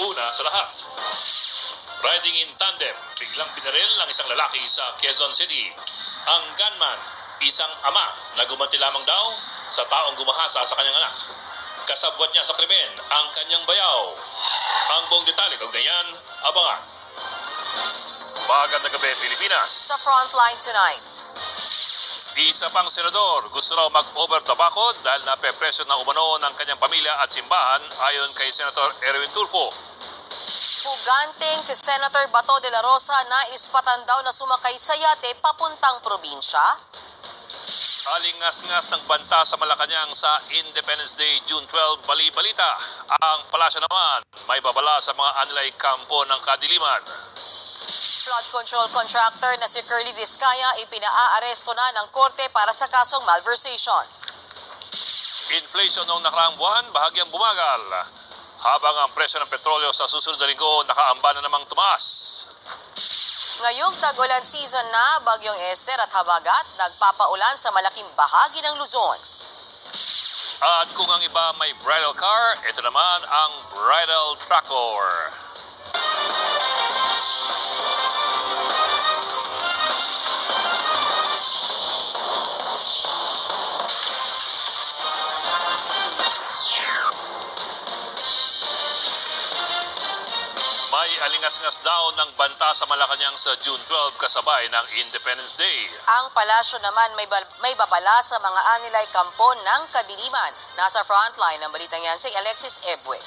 Una sa lahat, riding in tandem, biglang binaril ang isang lalaki sa Quezon City. Ang gunman, isang ama na gumanti lamang daw sa taong gumahasa sa kanyang anak. Kasabwat niya sa krimen ang kanyang bayaw. Ang buong detalye kaugnay yan, abangan. Magandang gabi, Pilipinas. Sa Frontline tonight. Isa pang senador gusto raw mag-over the bakod dahil napepresyo na umano ng kanyang pamilya at simbahan ayon kay Senator Erwin Tulfo. Puganting si Senator Bato de la Rosa na ispatan daw na sumakay sa yate papuntang probinsya. Alingas-ngas ng banta sa Malacanang sa Independence Day, June 12, bali-balita. Ang palasyo naman may babala sa mga anilay kampo ng kadiliman. Flood control contractor na si Curly Vizcaya ipinaaresto na ng korte para sa kasong malversation. Inflation noong nakaraang buwan bahagyang bumagal, habang ang presyo ng petrolyo sa susunod na linggo nakaamba na namang tumaas. Ngayong tag-ulan season na, Bagyong Esther at Habagat nagpapaulan sa malaking bahagi ng Luzon. At kung ang iba may bridal car, ito naman ang bridal tractor. May alingas-ngas daw ng banta sa Malacanang sa June 12 kasabay ng Independence Day. Ang palasyo naman may babala sa mga anilay kampo ng kadiliman. Nasa frontline ng balitang yan si Alexis Ebue.